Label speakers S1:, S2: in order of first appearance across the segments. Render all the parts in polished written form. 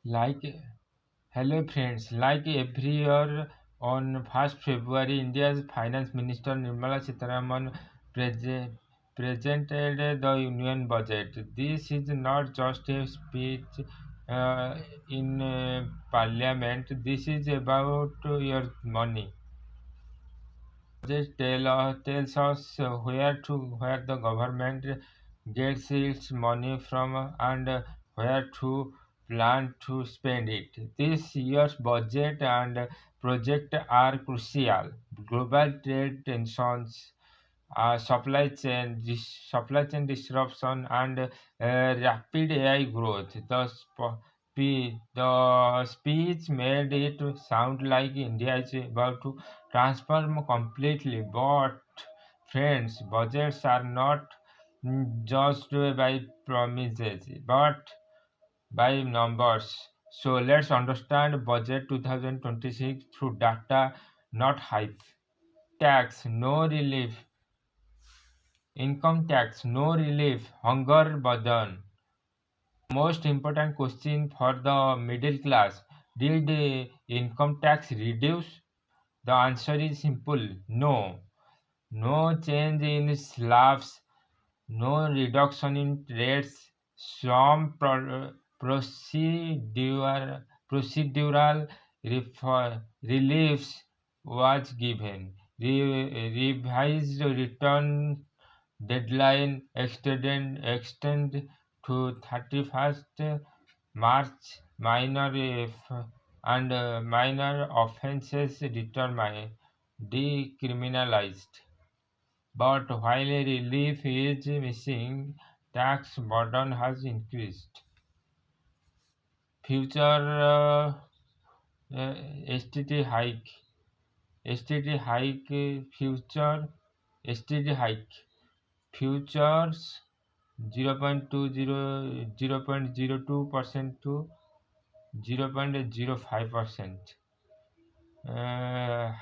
S1: Like, hello friends, like every year on 1st February, India's Finance Minister Nirmala Sitharaman presented the Union Budget. This is not just a speech in Parliament, this is about your money. Budget tells us where the government gets its money from and where to plan to spend it. This year's budget and project are crucial. Global trade tensions, supply chain disruption, and rapid AI growth. The speech made it sound like India is about to transform completely. But friends, budgets are not judged by promises, but by numbers. So let's understand budget 2026 through data, not hype. Tax, no relief. Income tax, no relief. Hunger burden. Most important question for the middle class. Did income tax reduce? The answer is simple no. No change in slabs, no reduction in rates. Some procedural reliefs was given. Revised return deadline extend to 31st March. Minor offences decriminalized. But while relief is missing, tax burden has increased. Future STT hike. STT hike. Future STT hike. Futures 0.02% to 0.05%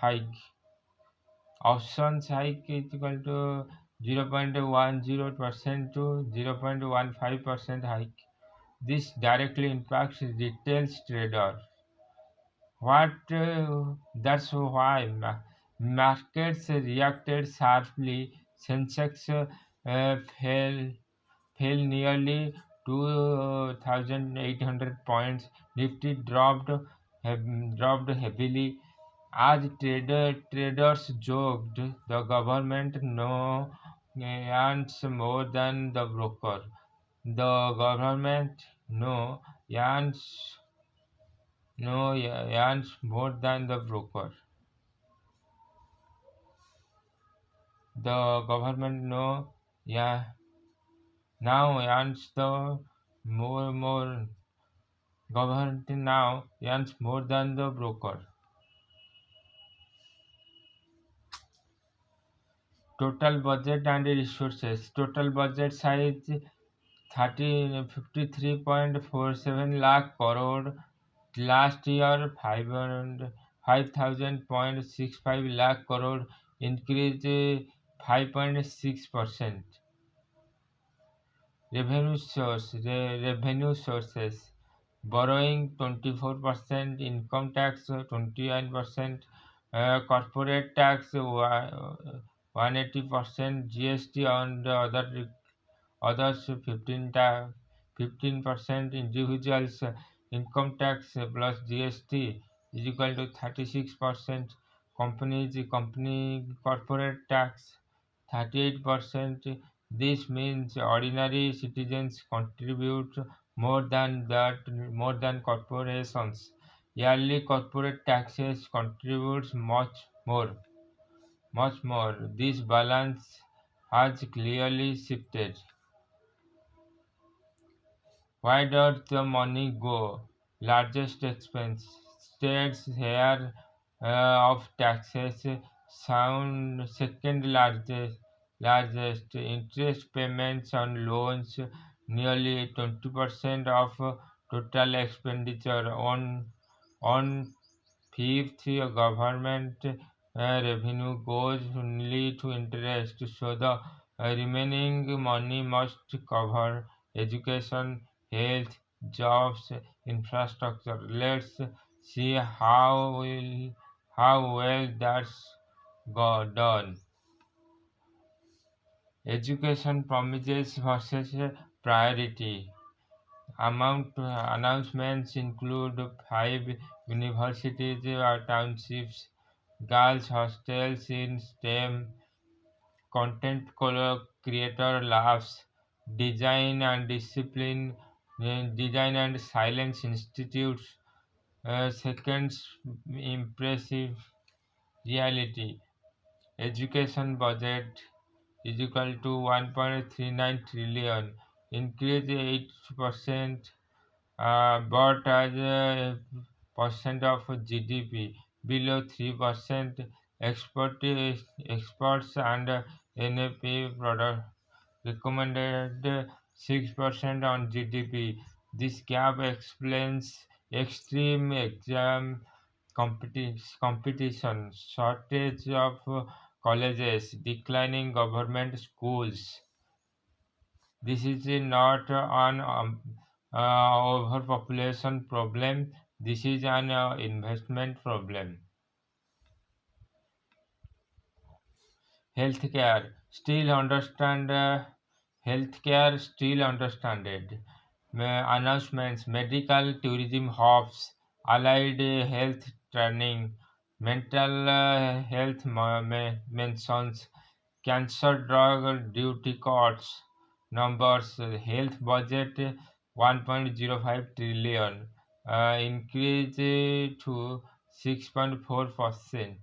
S1: hike. Options hike is equal to 0.10% to 0.15% hike. This directly impacts retail trader. That's why markets reacted sharply. Sensex fell nearly 2,800 points. Nifty dropped heavily as traders joked. The government no earns more than the broker. The government earns earns more than the broker. The government yeah, now earns the more government now earns more than the broker. Total budget and resources. Total budget size 53.47 lakh crore. Last year 5,000.65 lakh crore, increased 5.6%. Revenue sources. Borrowing 24%, income tax 29%, corporate tax 180%, GST on the others 15%, individuals income tax plus GST is equal to 36%, company corporate tax 38%. This means ordinary citizens contribute more than corporations. Yearly corporate taxes contributes much more. This balance has clearly shifted. Why does the money go? Largest expense. States share of taxes sound second largest. Interest payments on loans nearly 20% of total expenditure. On fifth, government revenue goes only to interest, so the remaining money must cover education, health, jobs, infrastructure. Let's see how well that's done. Education promises versus priority. Announcements include five universities or townships, girls' hostels in STEM, creator labs, design and science institutes. Second, impressive reality. Education budget is equal to 1.39 trillion, increase 8%, but as a percent of GDP, below 3%. Experts and NAP product recommended 6% on GDP. This gap explains extreme exam competition, shortage of colleges, declining government schools. This is not an overpopulation problem. This is an investment problem. Healthcare still understand. Healthcare still understood. Announcements, medical tourism hubs, allied health training, mental health mentions, cancer drug duty costs, numbers, health budget 1.05 trillion, increase to 6.4%.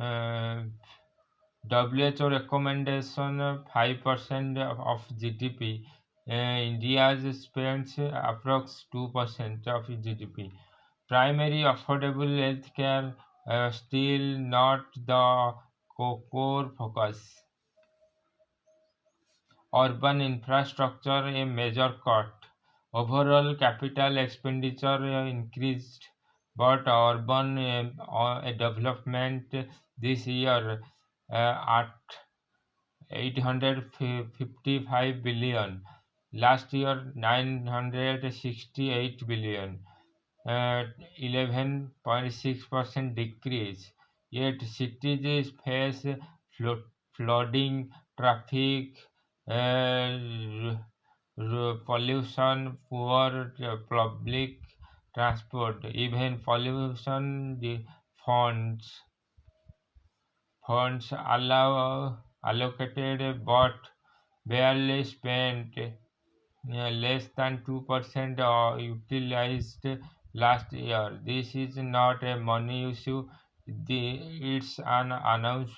S1: Uh, WHO recommendation 5% of GDP. India spends approx 2% of GDP. Primary affordable healthcare still not the core focus. Urban infrastructure a major cut. Overall capital expenditure increased, but urban development this year at 855 billion. Last year 968 billion. 11.6% decrease. Yet cities face flooding, traffic, uh, pollution, poor public transport, even pollution funds allocated but barely spent. Less than 2% are utilized last year. This is not a money issue, it's an announced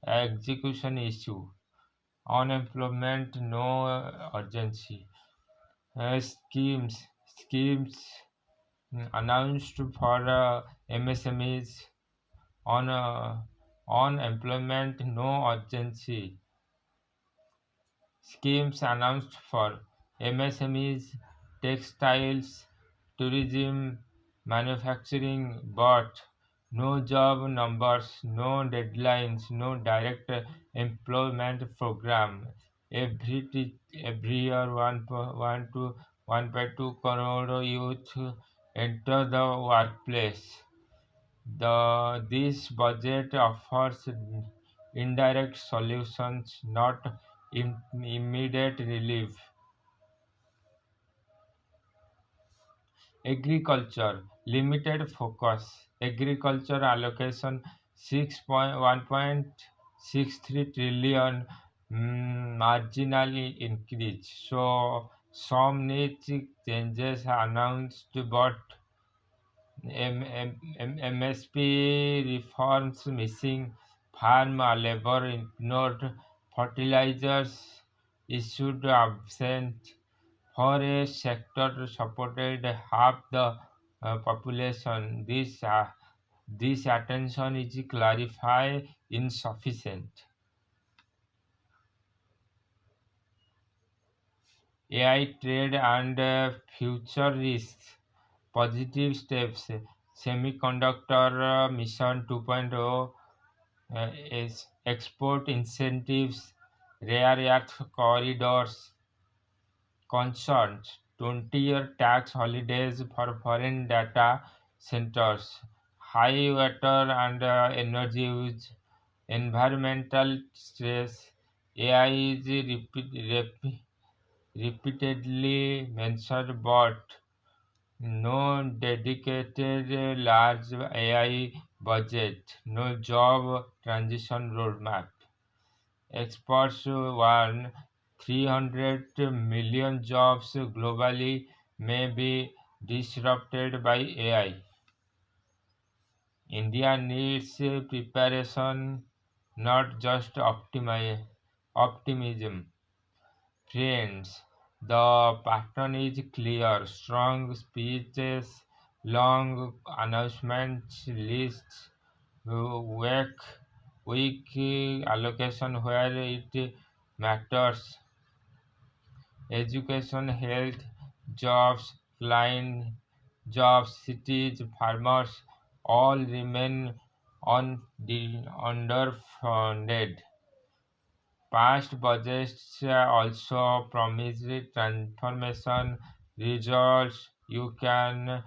S1: execution issue. Unemployment, no urgency. Schemes announced for MSMEs on unemployment, no urgency. Schemes announced for MSMEs, textiles, tourism, manufacturing, but no job numbers, no deadlines, no direct employment program. Every year, 1.2 crore youth enter the workplace. This budget offers indirect solutions, not immediate relief. Agriculture limited focus. Agriculture allocation 1.63 trillion, marginally increase. So some niche changes announced, but MSP reforms missing, farm labor ignored, fertilizers issued absent. Forest sector supported half the population. This attention is clarify insufficient. AI trade and future risks. Positive steps. Semiconductor mission 2.0, is export incentives, rare earth corridors, concerns, 20-year tax holidays for foreign data centers, high water and energy use, environmental stress. AI is repeatedly mentioned, but no dedicated large AI budget, no job transition roadmap. Experts warn 300 million jobs globally may be disrupted by AI. India needs preparation, not just optimism. Friends, the pattern is clear: strong speeches, long announcement lists, weak, weak allocation where it matters. Education, health, jobs, client jobs, cities, farmers all remain underfunded. Past budgets also promised transformation results. You can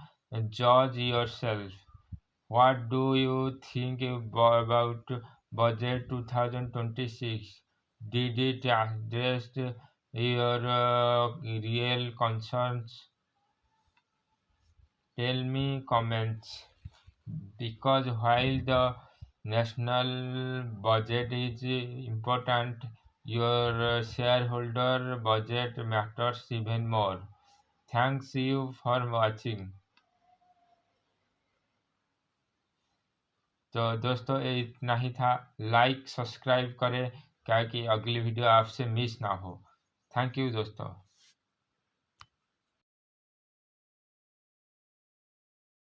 S1: judge yourself. What do you think about budget 2026? Did it address your real concerns? Tell me comments, because while the national budget is important, your shareholder budget matters even more. Thanks you for watching. तो दोस्तों ये इतना ही था। Like subscribe करें क्या कि अगली video आपसे मिस ना हो। थैंक यू दोस्तों।